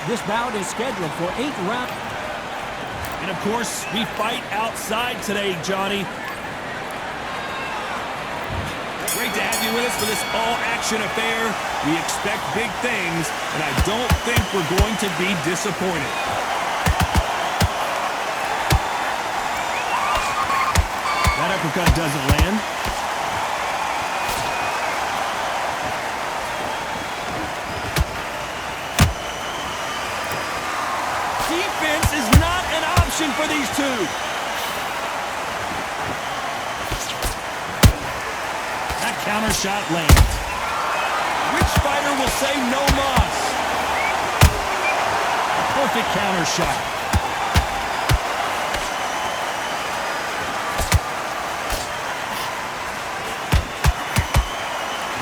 This bout is scheduled for 8 rounds. And of course, we fight outside today, Johnny. Great to have you with us for this all-action affair. We expect big things, and I don't think we're going to be disappointed. That uppercut doesn't land. Defense is not an option for these two. That counter shot lands. Which fighter will say no mas? A perfect counter shot.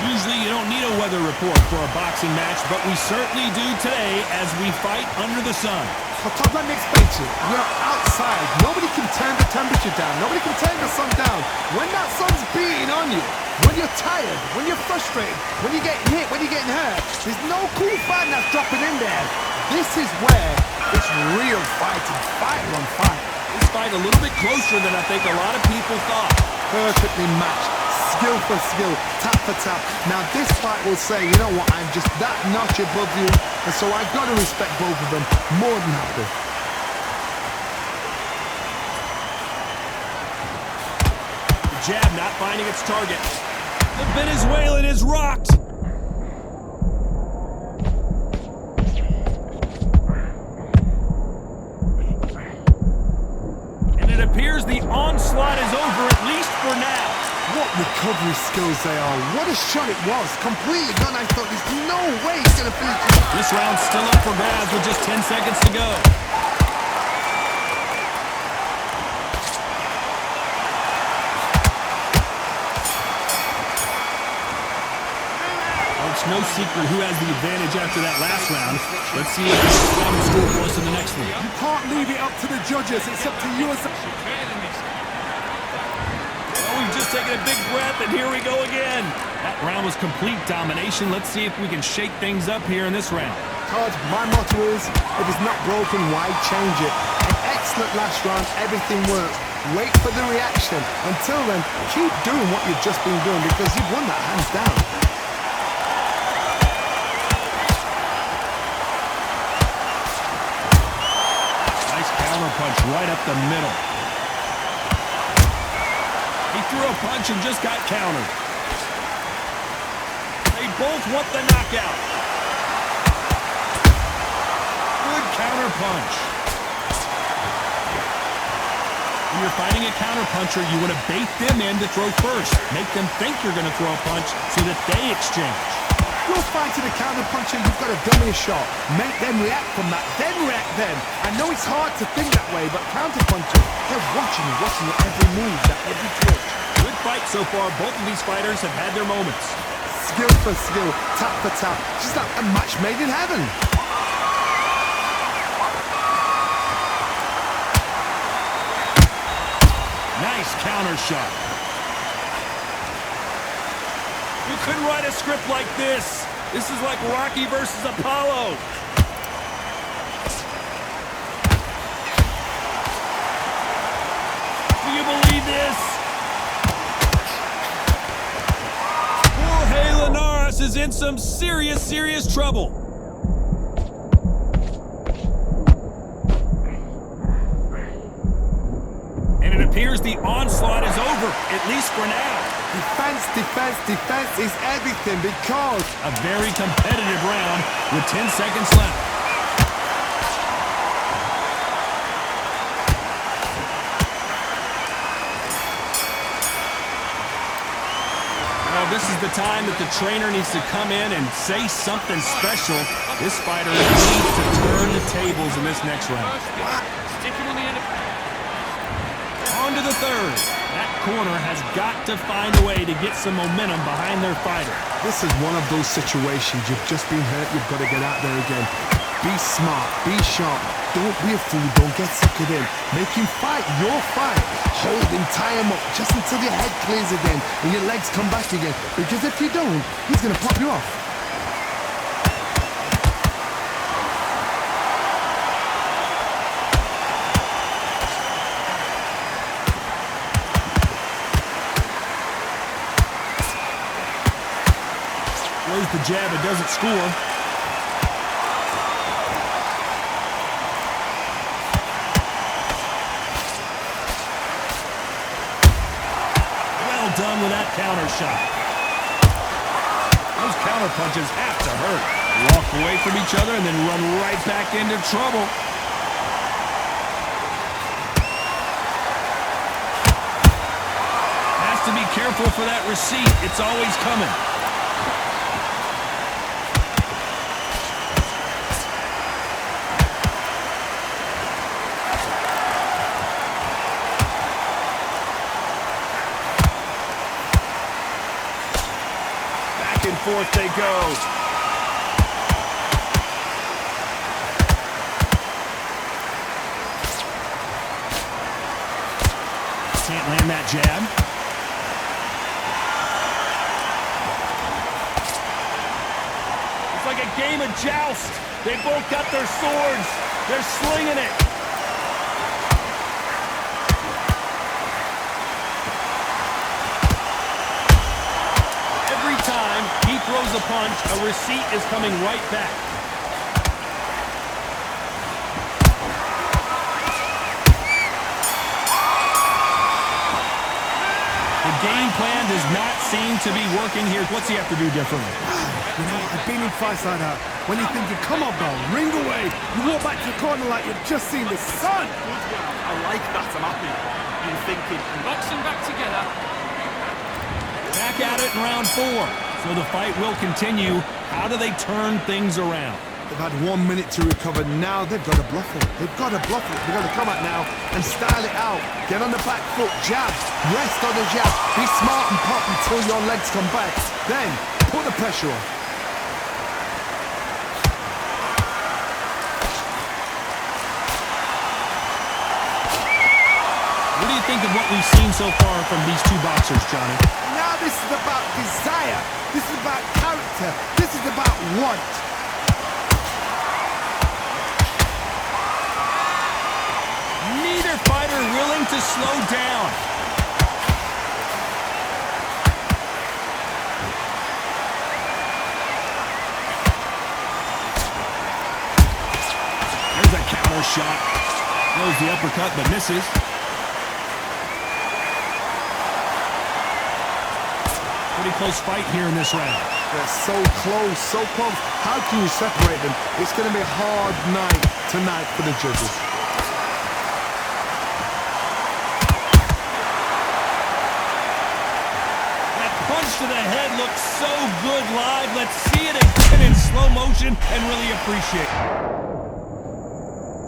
Usually you don't need a weather report for a boxing match, but we certainly do today as we fight under the sun. So Todd, let me explain to you. You're outside. Nobody can turn the temperature down. Nobody can turn the sun down. When that sun's beating on you, when you're tired, when you're frustrated, when you're getting hit, when you're getting hurt, there's no cool fan that's dropping in there. This is where it's real fighting, fighter on fight. This fight a little bit closer than I think a lot of people thought. Perfectly matched. Skill for skill, tap for tap. Now this fight will say, you know what, I'm just that notch above you, and so I've got to respect both of them more than happy. The jab not finding its target. The Venezuelan is rocked. And it appears the onslaught is over, at least for now. What recovery skills they are. What a shot it was. Completely gone. I thought there's no way he's going to finish it. This round's still up for grabs with just 10 seconds to go. Well, it's no secret who has the advantage after that last round. Let's see if this is the score for us in the next one. You can't leave it up to the judges. It's up to you as We've just taken a big breath, and here we go again. That round was complete domination. Let's see if we can shake things up here in this round. Todd, my motto is, if it's not broken, why change it? An excellent last round, everything worked. Wait for the reaction. Until then, keep doing what you've just been doing because you've won that hands down. Nice counter punch right up the middle. He threw a punch and just got countered. They both want the knockout. Good counter punch. When you're fighting a counter puncher, you want to bait them in to throw first. Make them think you're going to throw a punch so that they exchange. You're fighting a counter puncher, you've got to dummy a shot. Make them react from that, then react then. I know it's hard to think that way, but counter punchers, they're watching your every move, that every twitch. Good fight so far. Both of these fighters have had their moments. Skill for skill, tap for tap. Just like a match made in heaven. Nice counter shot. You couldn't write a script like this. This is like Rocky versus Apollo. Do you believe this? Jorge Linares is in some serious trouble. And it appears the onslaught is over, at least for now. Defense is everything because a very competitive round with 10 seconds left. Well, this is the time that the trainer needs to come in and say something special. This fighter needs to turn the tables in this next round. On to the third. That corner has got to find a way to get some momentum behind their fighter. This is one of those situations. You've just been hurt. You've got to get out there again. Be smart. Be sharp. Don't be a fool. Don't get suckered in. Make him fight your fight. Hold him, tie him up just until your head clears again and your legs come back again. Because if you don't, he's going to pop you off. jab, it doesn't score. Well done with that counter shot. Those counter punches have to hurt. Walk away from each other and then run right back into trouble. Has to be careful for that receipt. It's always coming. Back and forth they go. Can't land that jab. It's like a game of joust. They both got their swords. They're slinging it. Every time he throws a punch, a receipt is coming right back. Game plan does not seem to be working here. What's he have to do differently? You know, I've been in fights like that. When you're thinking, come on, bro, ring away. You walk back to the corner like you've just seen the sun. I like that. I'm happy. You're thinking. Boxing back together. Back at it in round 4. So the fight will continue. How do they turn things around? They've had 1 minute to recover. Now they've got to bluff it. They've got to bluff it. They've got to come out now and style it out. Get on the back foot, jab, rest on the jab. Be smart and pop until your legs come back. Then put the pressure on. What do you think of what we've seen so far from these two boxers, Johnny? Now this is about desire. This is about character. This is about want. Neither fighter willing to slow down. There's a counter shot. Throws the uppercut but misses. Pretty close fight here in this round. They're so close, so close. How can you separate them? It's going to be a hard night tonight for the judges. Punch to the head looks so good live. Let's see it again in slow motion and really appreciate it.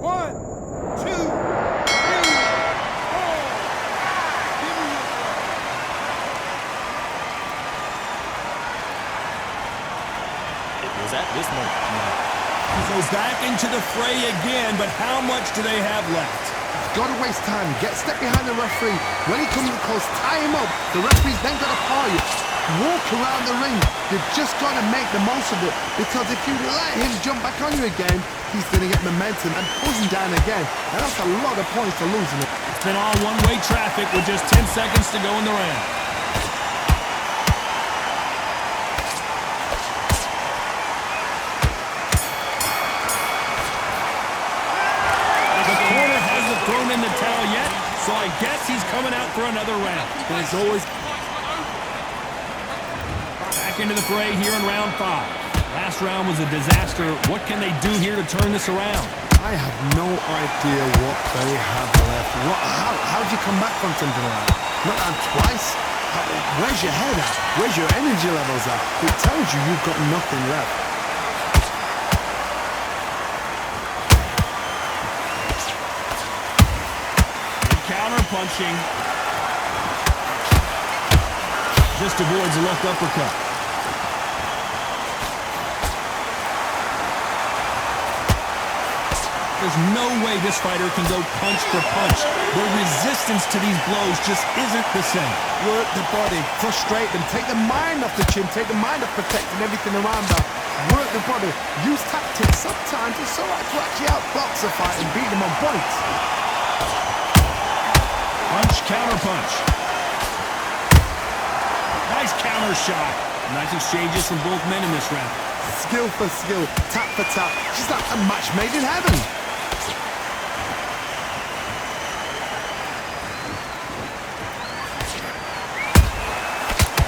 1, 2, 3, 4. It was at this moment. So back into the fray again, but how much do they have left? Got to waste time. Get step behind the referee. When he comes close, tie him up. The referee's then got to paw you. Walk around the ring. You've just got to make the most of it. Because if you let him jump back on you again, he's going to get momentum and push him down again. And that's a lot of points for losing it. It's been all one-way traffic with just 10 seconds to go in the round. Thrown in the towel yet, so I guess he's coming out for another round. There's always... Back into the fray here in round 5. Last round was a disaster. What can they do here to turn this around? I have no idea what they have left. How'd you come back from something like that? Not down twice? Where's your head at? Where's your energy levels at? It tells you you've got nothing left. Punching. Just avoids a left uppercut. There's no way this fighter can go punch for punch. The resistance to these blows just isn't the same. Work the body, frustrate them, take the mind off the chin, take the mind off protecting everything around them. Work the body, use tactics. Sometimes it's so hard to actually outbox a fight and beat them on points. Punch, counter punch. Nice counter shot. Nice exchanges from both men in this round. Skill for skill, tap for tap. Just like a match made in heaven.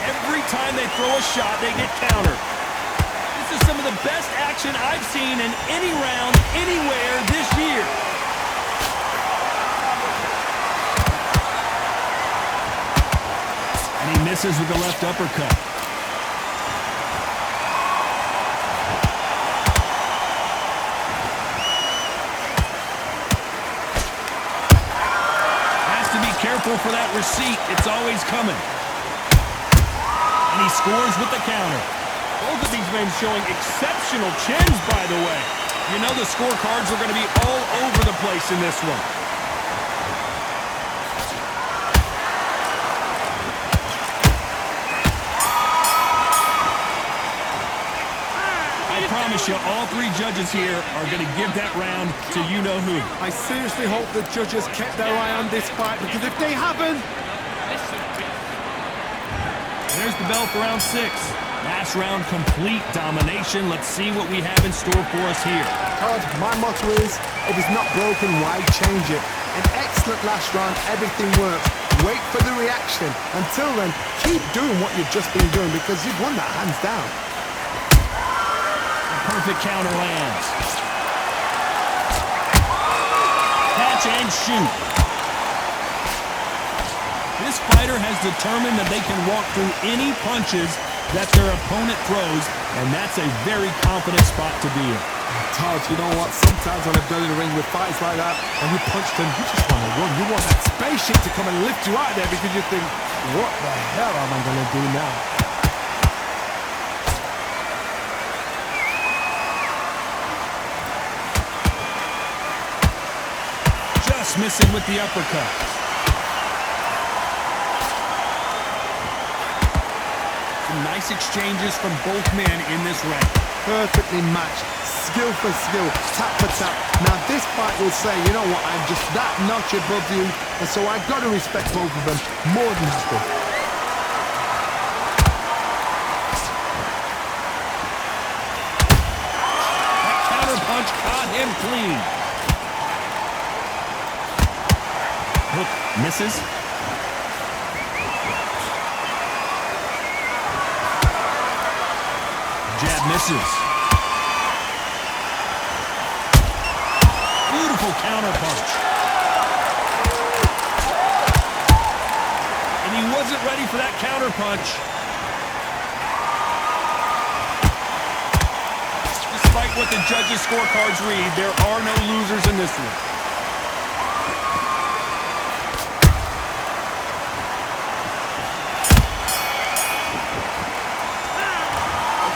Every time they throw a shot, they get countered. This is some of the best action I've seen in any round, anywhere this year. And he misses with the left uppercut. Has to be careful for that receipt. It's always coming. And he scores with the counter. Both of these men showing exceptional chins, by the way. You know the scorecards are going to be all over the place in this one. I promise you, all three judges here are going to give that round to you-know-who. I seriously hope the judges kept their eye on this fight, because if they haven't... There's the bell for round 6. Last round, complete domination. Let's see what we have in store for us here. Todd, my motto is, if it's not broken, why change it? An excellent last round, everything works. Wait for the reaction. Until then, keep doing what you've just been doing, because you've won that hands down. A perfect counter lands. Catch and shoot. This fighter has determined that they can walk through any punches that their opponent throws, and that's a very confident spot to be in. Todd, you know what? Sometimes when I've done in the ring with fights like that, and you punch them, you just want to run. You want that spaceship to come and lift you out there, because you think, what the hell am I going to do now? Just missing with the uppercut. Some nice exchanges from both men in this round. Perfectly matched, skill for skill, tap for tap. Now this fight will say, you know what, I'm just that notch above you, and so I've got to respect both of them more than equal. That counter punch caught him clean. Hook misses. Jab misses. Beautiful counter punch. And he wasn't ready for that counter punch. Despite what the judges' scorecards read, there are no losers in this one.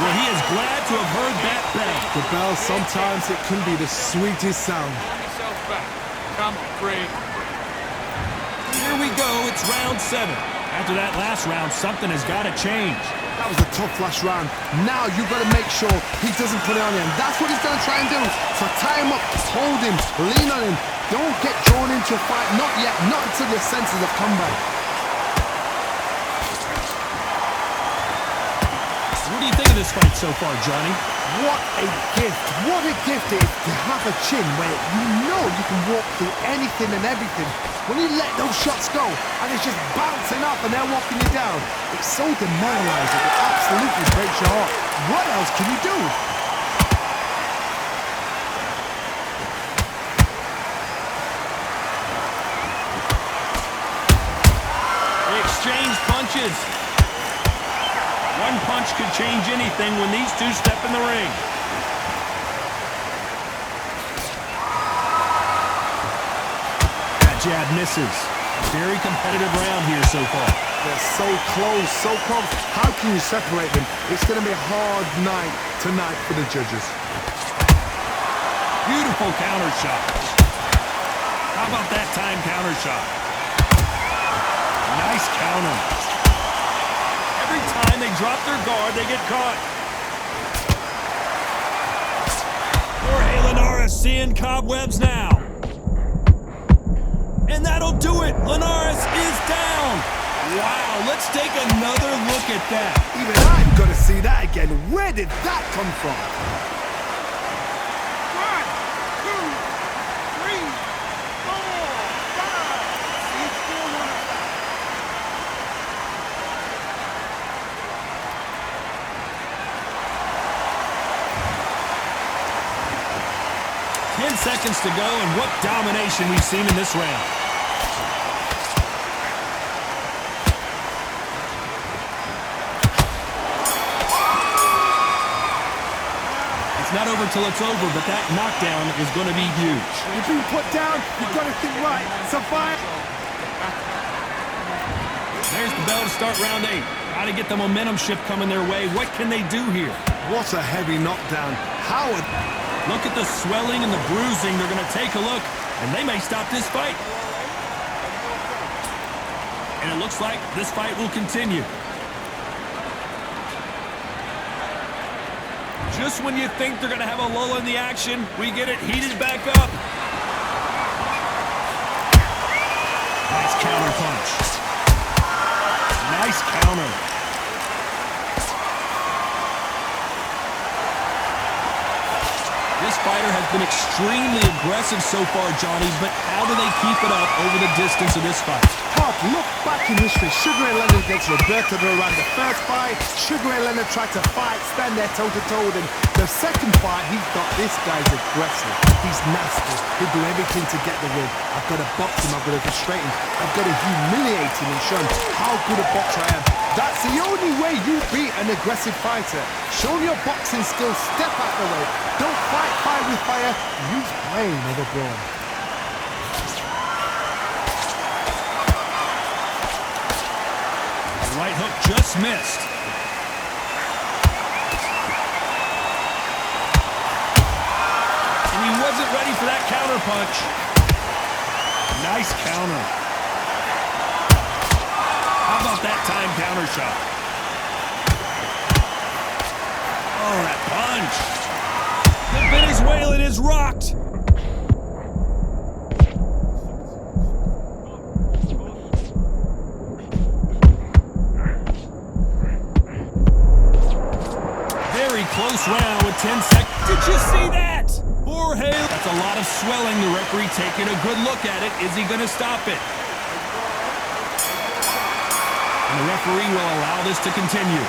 Well, he is glad to have heard that bell. The bell, sometimes it can be the sweetest sound. Calm yourself back. Come on, breathe. Here we go, it's round 7. After that last round, something has got to change. That was a tough last round. Now you've got to make sure he doesn't put it on you, and that's what he's going to try and do. So tie him up, hold him, lean on him. Don't get drawn into a fight, not yet, not until your senses have come back. What do you think of this fight so far, Johnny? What a gift. What a gift it is to have a chin where you know you can walk through anything and everything. When you let those shots go and it's just bouncing up and they're walking you down, it's so demoralizing. It absolutely breaks your heart. What else can you do? They exchange punches. One punch could change anything when these two step in the ring. That jab misses. Very competitive round here so far. They're so close, so close. How can you separate them? It's going to be a hard night tonight for the judges. Beautiful counter shot. How about that time counter shot? Nice counter. Every time they drop their guard, they get caught. Jorge Linares seeing cobwebs now. And that'll do it. Linares is down. Wow, let's take another look at that. Even I've got to see that again. Where did that come from? 1, 2, 3, 4, 5. He's still one of that. 10 seconds to go, and what domination we've seen in this round. It's not over till it's over, but that knockdown is going to be huge. You've been put down. You've got to think right. Survive. There's the bell to start round 8. Got to get the momentum shift coming their way. What can they do here? What a heavy knockdown. Howard. Look at the swelling and the bruising. They're going to take a look, and they may stop this fight. And it looks like this fight will continue. Just when you think they're going to have a lull in the action, we get it heated back up. Nice counter punch. Nice counter. This fighter has been extremely aggressive so far, Johnny, but how do they keep it up over the distance of this fight? Tough. Look back in history. Sugar Ray Leonard against Roberto Duran. The first fight, Sugar Ray Leonard tried to fight, stand there toe-to-toe. And the second fight, he thought this guy's aggressive. He's nasty. He'll do everything to get the win. I've got to box him. I've got to frustrate him. I've got to humiliate him and show him how good a boxer I am. That's the only way you beat an aggressive fighter. Show your boxing skills. Step out the way. Don't fight fire with fire. Use brain over brawn. The right hook just missed. And he wasn't ready for that counter punch. Nice counter. How about that time counter shot? Oh, that punch. The Venezuelan is rocked. Very close round with 10 seconds. Did you see that? Jorge. That's a lot of swelling. The referee taking a good look at it. Is he going to stop it? And the referee will allow this to continue.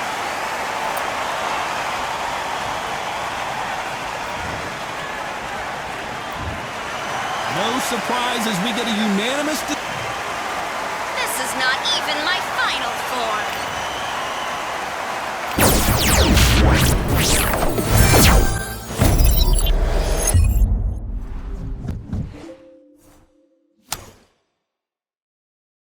No surprise as we get a unanimous... This is not even my final form.